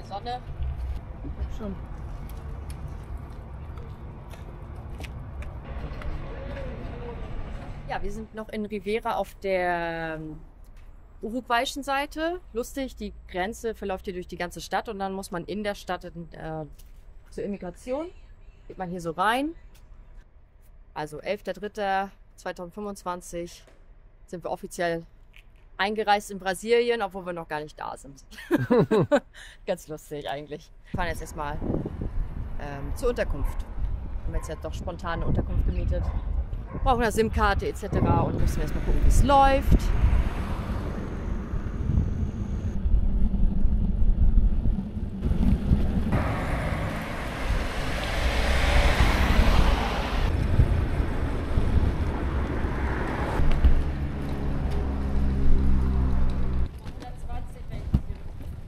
Sonne. Schon. Ja, wir sind noch in Rivera auf der uruguayischen Seite. Lustig, die Grenze verläuft hier durch die ganze Stadt und dann muss man in der Stadt zur Immigration. Geht man hier so rein. Also 11.03.2025 sind wir offiziell eingereist in Brasilien, obwohl wir noch gar nicht da sind. Ganz lustig eigentlich. Wir fahren jetzt erstmal zur Unterkunft. Wir haben jetzt ja doch spontan eine Unterkunft gemietet. Brauchen eine SIM-Karte etc. und müssen erstmal gucken, wie es läuft.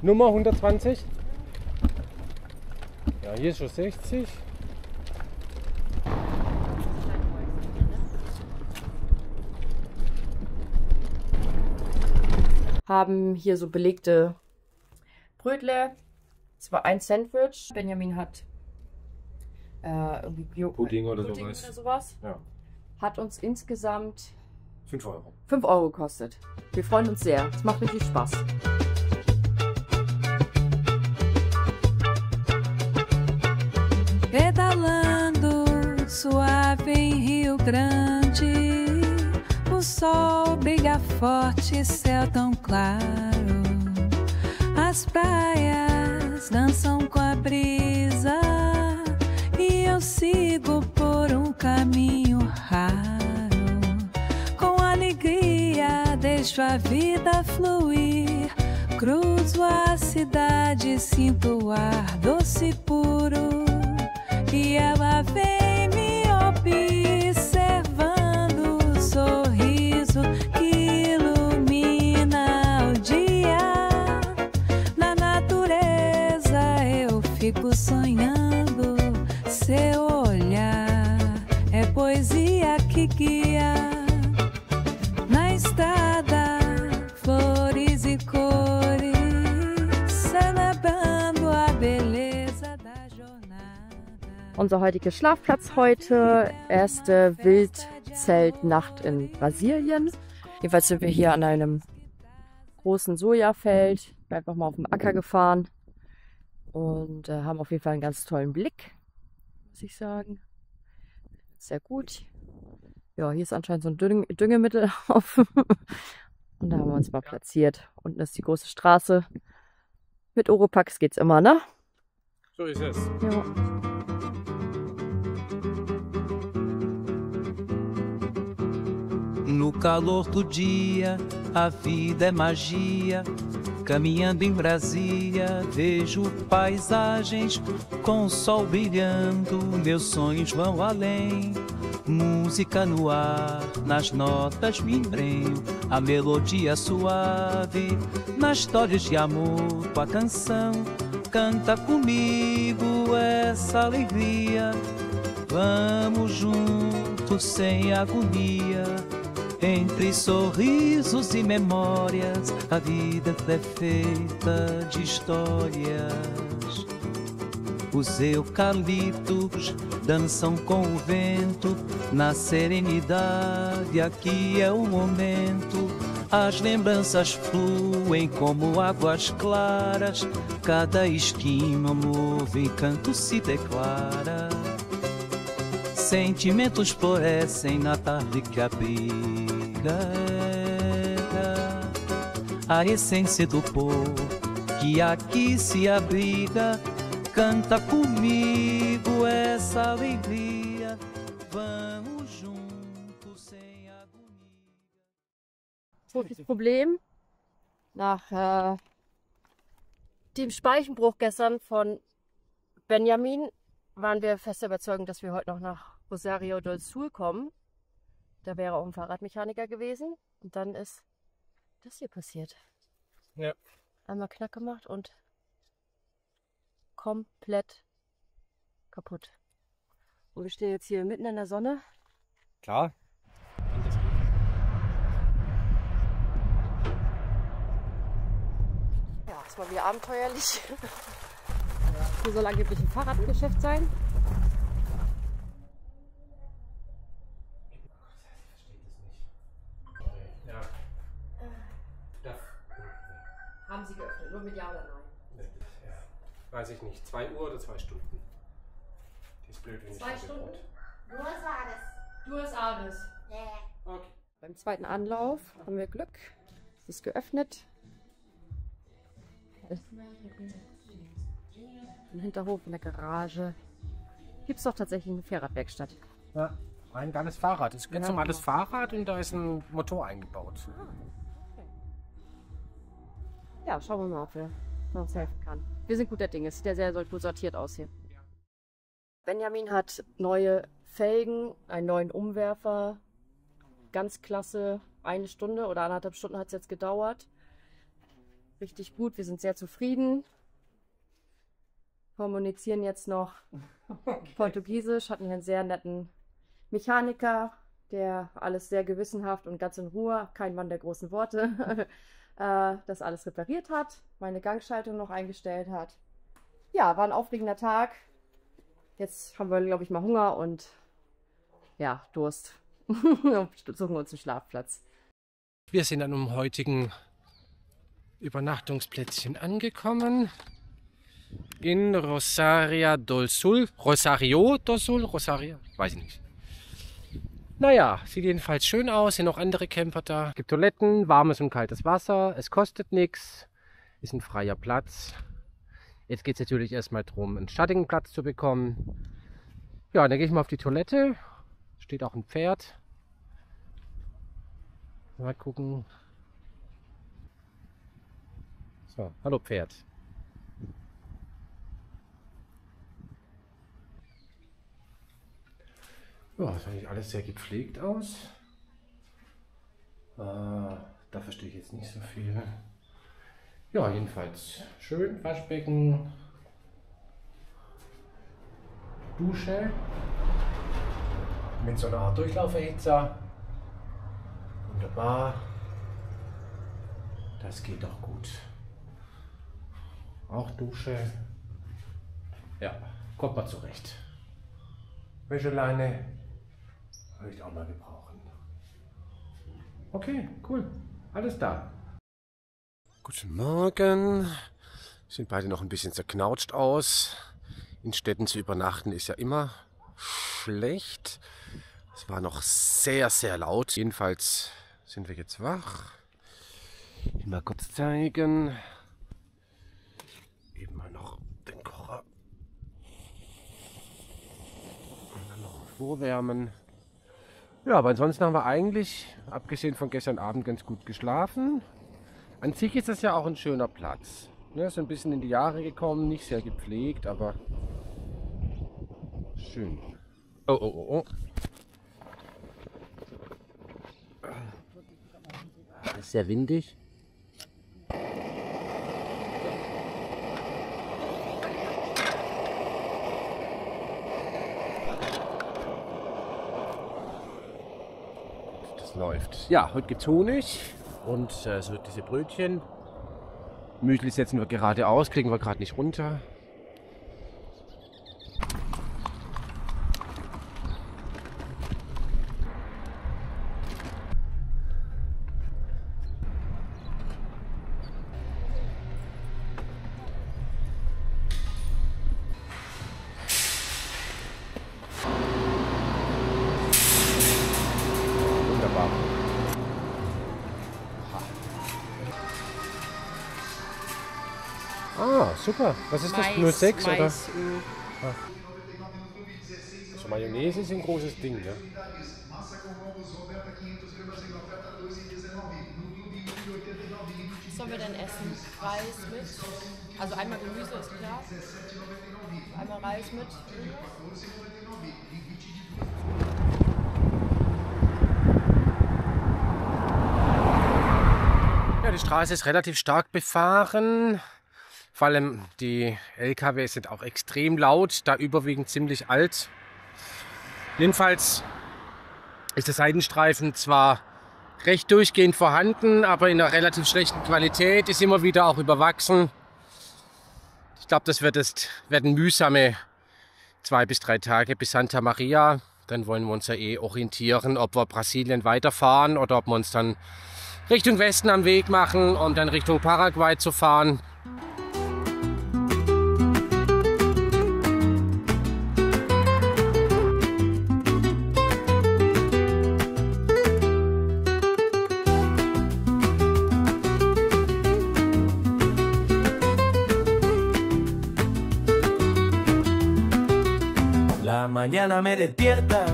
Nummer 120. Ja, hier ist schon 60. Haben hier so belegte Brötle. Es war ein Sandwich. Benjamin hat irgendwie Pudding oder sowas. Ja. Hat uns insgesamt 5 Euro. 5 Euro gekostet. Wir freuen uns sehr. Es macht richtig Spaß. Pedalando suave em Rio Grande, o sol brilha forte, céu tão claro. As praias dançam com a brisa e eu sigo por um caminho raro. Com alegria deixo a vida fluir, cruzo a cidade, sinto o ar doce e puro. E ela vem me observando, o sorriso que ilumina o dia. Na natureza eu fico sonhando, seu olhar é poesia que guia. Na estrada, flores e cores, celebrando a beleza da jornada. Unser heutiger Schlafplatz heute, erste Wildzeltnacht in Brasilien. Jedenfalls sind wir hier an einem großen Sojafeld, einfach mal auf dem Acker gefahren und haben auf jeden Fall einen ganz tollen Blick, muss ich sagen. Sehr gut. Ja, hier ist anscheinend so ein Düngemittel auf. Und da haben wir uns mal platziert. Unten ist die große Straße. Mit Oropax geht's immer, ne? So ist es. Ja. No calor do dia, a vida é magia. Caminhando em Brasília, vejo paisagens com o sol brilhando. Meus sonhos vão além. Música no ar, nas notas me embrenho. A melodia suave, nas histórias de amor, com a canção. Canta comigo essa alegria. Vamos juntos sem agonia. Entre sorrisos e memórias, a vida é feita de histórias. Os eucaliptos dançam com o vento, na serenidade aqui é o momento. As lembranças fluem como águas claras, cada esquina, amor, encanto se declara. Sentimentos florescem na tarde que abriga a essência do povo que aqui se abriga. Canta comigo essa alegria, vamos juntos sem agonia. Großes Problem. Nach dem Speichenbruch gestern von Benjamin waren wir fest überzeugt, dass wir heute noch nach Rosario del Sur kommen. Da wäre auch ein Fahrradmechaniker gewesen. Und dann ist das hier passiert. Ja. Einmal Knack gemacht und komplett kaputt. Und wir stehen jetzt hier mitten in der Sonne. Klar. Ja, ist mal wieder abenteuerlich. Hier soll angeblich ein Fahrradgeschäft sein. Ja. Haben Sie geöffnet, nur mit Ja oder Nein? Ja. Weiß ich nicht. 2 Uhr oder 2 Stunden? Die ist blöd, wenn 2 Stunden? Duas horas. Duas Ares. É. Okay. Beim zweiten Anlauf haben wir Glück. Es ist geöffnet. Im Hinterhof, in der Garage, gibt es doch tatsächlich eine Fahrradwerkstatt. Ja, ein geiles Fahrrad. Das ist ein ganz Ja, normales genau. Fahrrad und da ist ein Motor eingebaut. Ja, schauen wir mal, ob wir uns helfen kann. Wir sind guter Dinge. Es sieht ja sehr gut sortiert aus hier. Benjamin hat neue Felgen, einen neuen Umwerfer. Ganz klasse. 1 Stunde oder 1,5 Stunden hat es jetzt gedauert. Richtig gut. Wir sind sehr zufrieden. Kommunizieren jetzt noch Portugiesisch. Hatten hier einen sehr netten Mechaniker, der alles sehr gewissenhaft und ganz in Ruhe, kein Mann der großen Worte, das alles repariert hat, meine Gangschaltung noch eingestellt hat. Ja, war ein aufregender Tag. Jetzt haben wir, glaube ich, mal Hunger und ja, Durst. Und suchen uns einen Schlafplatz. Wir sind an einem heutigen Übernachtungsplätzchen angekommen. In Rosario do Sul. Rosario do Sul? Rosario? Weiß ich nicht. Naja, sieht jedenfalls schön aus. Sind noch andere Camper da. Es gibt Toiletten, warmes und kaltes Wasser. Es kostet nichts. Ist ein freier Platz. Jetzt geht es natürlich erstmal darum, einen schattigen Platz zu bekommen. Ja, dann gehe ich mal auf die Toilette. Steht auch ein Pferd. Mal gucken. So, hallo Pferd. Ja, das sieht eigentlich alles sehr gepflegt aus. Da verstehe ich jetzt nicht so viel. Ja, jedenfalls schön. Waschbecken. Dusche. Mit so einer Art Durchlauferhitzer. Wunderbar. Das geht doch gut. Auch Dusche. Ja, kommt mal zurecht. Wäscheleine würde ich auch mal gebrauchen. Okay, cool. Alles da. Guten Morgen. Sind beide noch ein bisschen zerknautscht aus. In Städten zu übernachten ist ja immer schlecht. Es war noch sehr, sehr laut. Jedenfalls sind wir jetzt wach. Mal kurz zeigen. Eben mal noch den Kocher. Und dann noch vorwärmen. Ja, aber ansonsten haben wir eigentlich, abgesehen von gestern Abend, ganz gut geschlafen. An sich ist das ja auch ein schöner Platz. Ne, ist ein bisschen in die Jahre gekommen, nicht sehr gepflegt, aber schön. Oh, oh, oh, oh. Ist sehr windig. Das läuft. Ja, heute gibt's Honig und so diese Brötchen. Müsli setzen wir gerade aus, kriegen wir gerade nicht runter. Wunderbar. Ah, super. Was ist das? 06 oder? Maisöl. Also Mayonnaise ist ein großes Ding, ne? Was sollen wir denn essen? Reis mit? Also einmal Gemüse ist klar. Einmal Reis mit. Ja, die Straße ist relativ stark befahren. Vor allem die LKW sind auch extrem laut, da überwiegend ziemlich alt. Jedenfalls ist der Seitenstreifen zwar recht durchgehend vorhanden, aber in einer relativ schlechten Qualität, ist immer wieder auch überwachsen. Die glaube, das werden mühsame 2 bis 3 Tage bis Santa Maria. Dann wollen wir uns ja orientieren, ob wir Brasilien weiterfahren oder ob wir uns dann Richtung Westen am Weg machen, um dann Richtung Paraguay zu fahren. La mañana me despierta,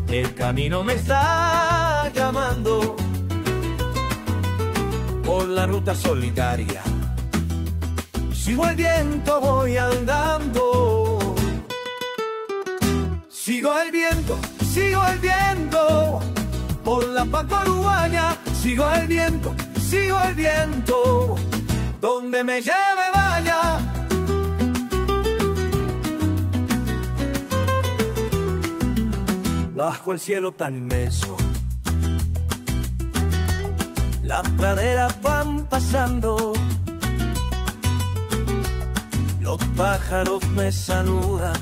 el camino me está llamando por la ruta solitaria. Sigo el viento, voy andando. Sigo el viento por la pampa uruguaya. Sigo el viento, donde me lleve vaya. Bajo el cielo tan inmenso, las praderas van pasando, los pájaros me saludan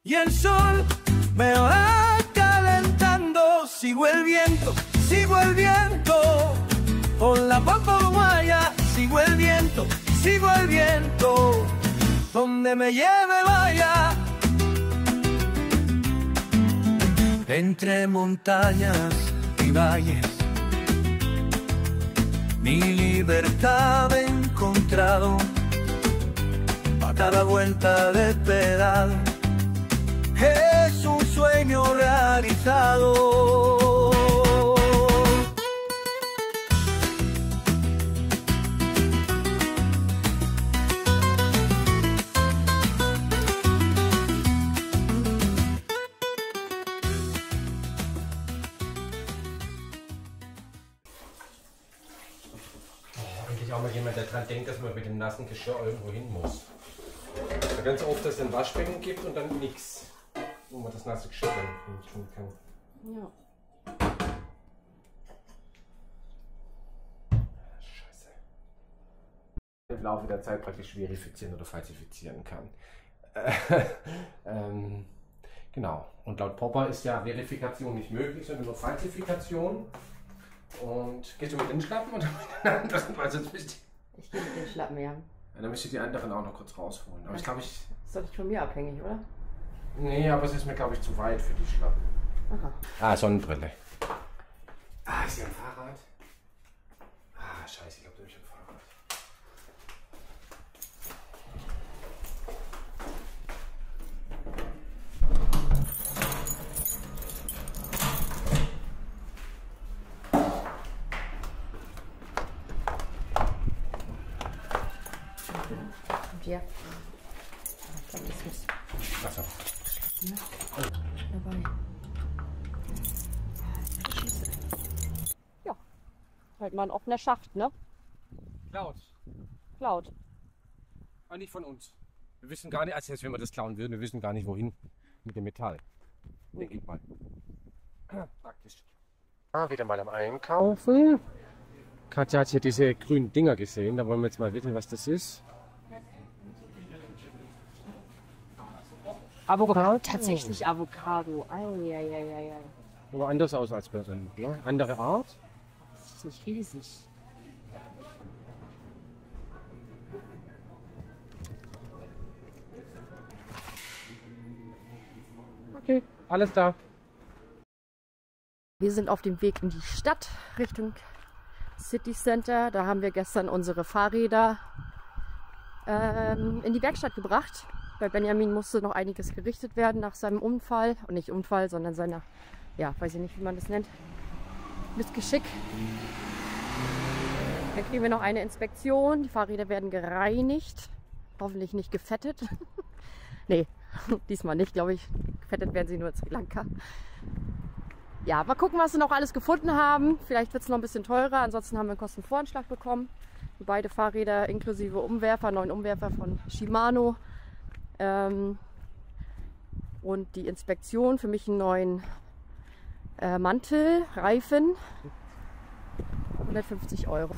y el sol me va calentando. Sigo el viento por la pampa uruguaya. Sigo el viento, donde me lleve vaya. Entre montañas y valles, mi libertad he encontrado. A cada vuelta de pedal es un sueño realizado. Auch mal jemand, der daran denkt, dass man mit dem nassen Geschirr irgendwo hin muss. Da ganz oft, dass es ein Waschbecken gibt und dann nichts, wo man das nasse Geschirr dann tun kann. Ja. Scheiße. Im Laufe der Zeit praktisch verifizieren oder falsifizieren kann. Genau. Und laut Popper ist ja Verifikation nicht möglich, sondern nur Falsifikation. Und gehst du mit den Schlappen oder mit den anderen? Weil sonst müsst Ich gehe mit den Schlappen, ja. dann müsst ihr die anderen auch noch kurz rausholen. Aber ich glaube, Ist doch nicht von mir abhängig, oder? Nee, aber es ist mir, glaube ich, zu weit für die Schlappen. Aha. Ah, Sonnenbrille. Ah, ist hier ein Fahrrad? Ah, scheiße, ich glaube, da habe ich ein Fahrrad. Und ja. Vergiss es. Achso. Ja. Dabei. Scheiße. Ja. Halt mal ein offener Schacht, ne? Klaut. Klaut. Aber nicht von uns. Wir wissen gar nicht, als jetzt, wenn wir das klauen würden, wir wissen gar nicht, wohin mit dem Metall. Denke ich mal. Praktisch. Wieder mal am Einkaufen. Katja hat hier diese grünen Dinger gesehen. Da wollen wir jetzt mal wissen, was das ist. Avocado? Tatsächlich Avocado. Eieieiei. Aber anders aus als bei Rind, ne? Andere Art. Das ist nicht riesig. Okay, alles da. Wir sind auf dem Weg in die Stadt, Richtung City Center. Da haben wir gestern unsere Fahrräder in die Werkstatt gebracht. Bei Benjamin musste noch einiges gerichtet werden nach seinem Unfall. Und nicht Unfall, sondern seiner, ja, weiß ich nicht, wie man das nennt, Missgeschick. Dann kriegen wir noch eine Inspektion. Die Fahrräder werden gereinigt. Hoffentlich nicht gefettet. Nee, diesmal nicht, glaube ich. Gefettet werden sie nur in Sri Lanka. Ja, mal gucken, was wir noch alles gefunden haben. Vielleicht wird es noch ein bisschen teurer. Ansonsten haben wir einen Kostenvoranschlag bekommen. Für beide Fahrräder inklusive Umwerfer, neuen Umwerfer von Shimano. Und die Inspektion für mich einen neuen Mantel, Reifen. 150 €.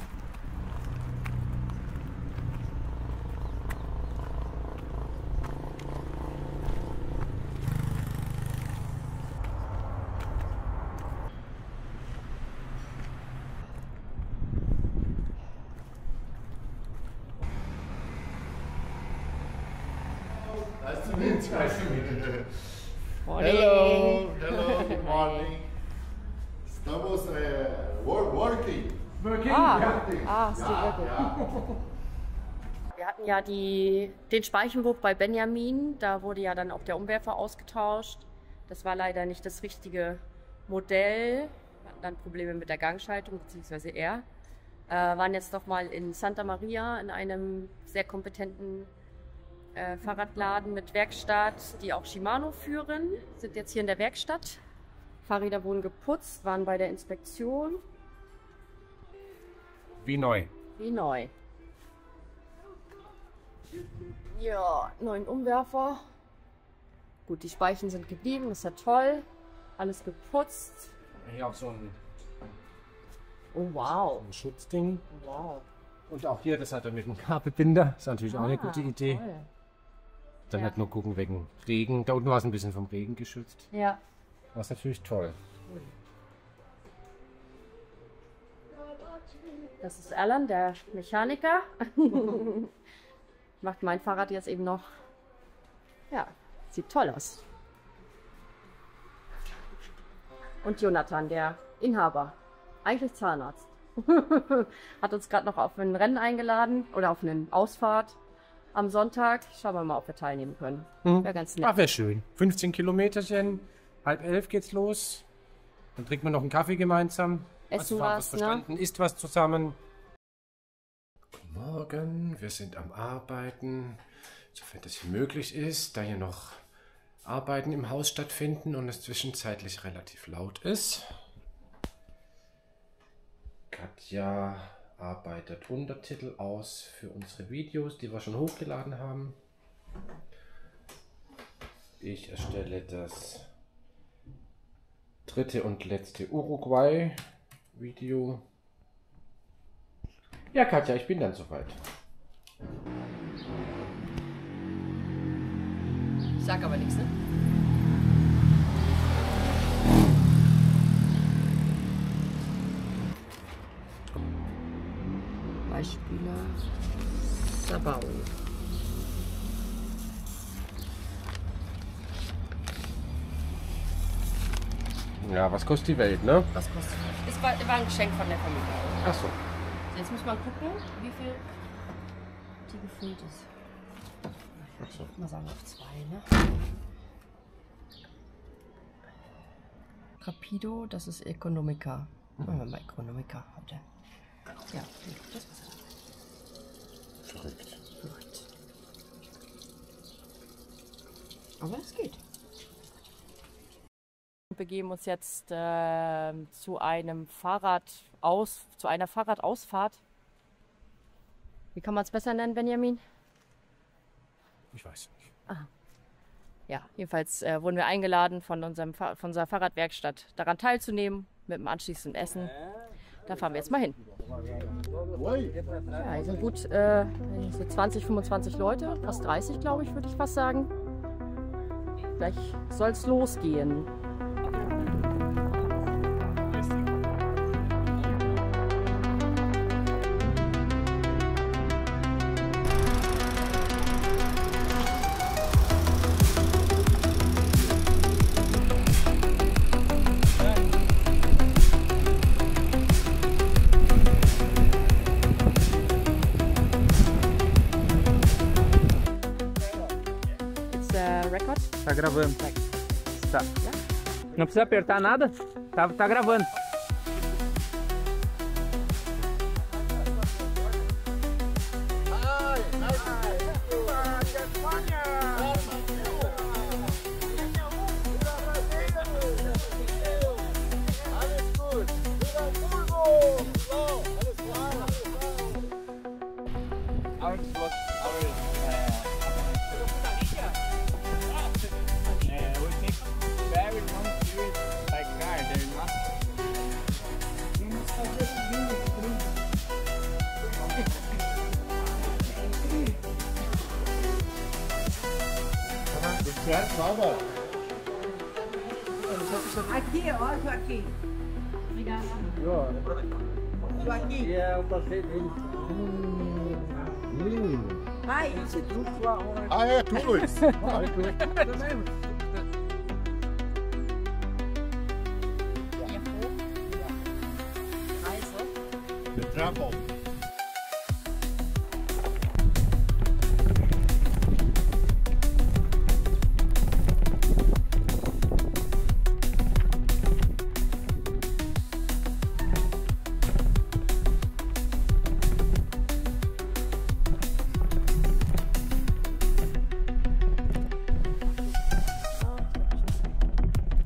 Nice to meet you. Nice to meet you. Morning. Hello, hello, good morning. Estamos working. Wir hatten ja den Speichenbruch bei Benjamin, da wurde ja dann auch der Umwerfer ausgetauscht. Das war leider nicht das richtige Modell. Wir hatten dann Probleme mit der Gangschaltung, beziehungsweise er. Waren jetzt noch mal in Santa Maria in einem sehr kompetenten Fahrradladen mit Werkstatt, die auch Shimano führen. Sind jetzt hier in der Werkstatt. Fahrräder wurden geputzt, waren bei der Inspektion. Wie neu. Wie neu. Ja, neuen Umwerfer. Gut, die Speichen sind geblieben, das ist ja toll. Alles geputzt. Hier auch so ein Oh wow. Schutzding. Wow. Und auch hier, das hat er mit dem Kabelbinder. Das ist natürlich auch eine gute Idee. Toll. Dann Ja. halt nur gucken wegen Regen. Da unten war es ein bisschen vom Regen geschützt. Ja. Das ist natürlich toll. Das ist Alan, der Mechaniker. Macht mein Fahrrad jetzt eben noch. Ja, sieht toll aus. Und Jonathan, der Inhaber. Eigentlich Zahnarzt. Hat uns gerade noch auf ein Rennen eingeladen oder auf eine Ausfahrt am Sonntag. Schauen wir mal, ob wir teilnehmen können. Wäre ganz nett. Ach, wäre schön. 15 Kilometerchen, 10:30 geht's los. Dann trinkt man noch einen Kaffee gemeinsam. Essen haben was, was verstanden, isst was zusammen. Guten Morgen, wir sind am Arbeiten, sofern das hier möglich ist, da hier noch Arbeiten im Haus stattfinden und es zwischenzeitlich relativ laut ist. Katja arbeitet Untertitel aus für unsere Videos, die wir schon hochgeladen haben. Ich erstelle das dritte und letzte Uruguay-Video. Ja, Katja, ich bin dann soweit. Ich sag aber nichts, ne? Beispiele Sabau. Ja, was kostet die Welt, ne? Was kostet das? War ein Geschenk von der Familie. Ach so. Jetzt muss man gucken, wie viel die gefüllt ist. Ach so. Mal sagen auf 2, ne? Rapido, das ist Economica. Machen wir mal Economica heute. Ja, das war's. Verrückt. Verrückt. Aber es geht. Wir begeben uns jetzt zu einer Fahrradausfahrt. Wie kann man es besser nennen, Benjamin? Ich weiß nicht. Ja, jedenfalls wurden wir eingeladen von unserer Fahrradwerkstatt daran teilzunehmen, mit dem anschließenden Essen. Da fahren wir jetzt mal hin. Ja, hier sind gut so 20, 25 Leute, fast 30 glaube ich, würde ich fast sagen. Gleich soll es losgehen. Record? Tá gravando. Tá. Não precisa apertar nada? Tá gravando. Aqui, ó, Joaquim. Obrigada. Joaquim. É o passeio dele. Vai, você tudo sua hora. Ah, é? Tu, Luiz? Travel.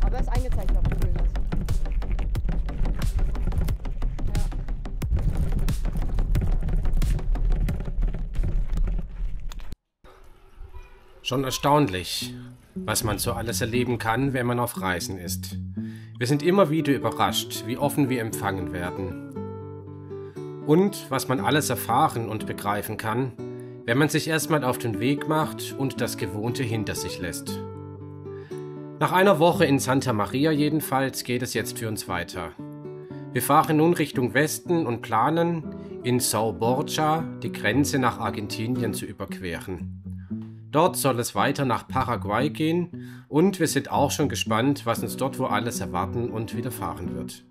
Aber ist eingezeichnet auf dem Bild. Schon erstaunlich, was man so alles erleben kann, wenn man auf Reisen ist. Wir sind immer wieder überrascht, wie offen wir empfangen werden. Und was man alles erfahren und begreifen kann, wenn man sich erstmal auf den Weg macht und das Gewohnte hinter sich lässt. Nach einer Woche in Santa Maria jedenfalls geht es jetzt für uns weiter. Wir fahren nun Richtung Westen und planen, in São Borja die Grenze nach Argentinien zu überqueren. Dort soll es weiter nach Paraguay gehen und wir sind auch schon gespannt, was uns dort wo alles erwarten und widerfahren wird.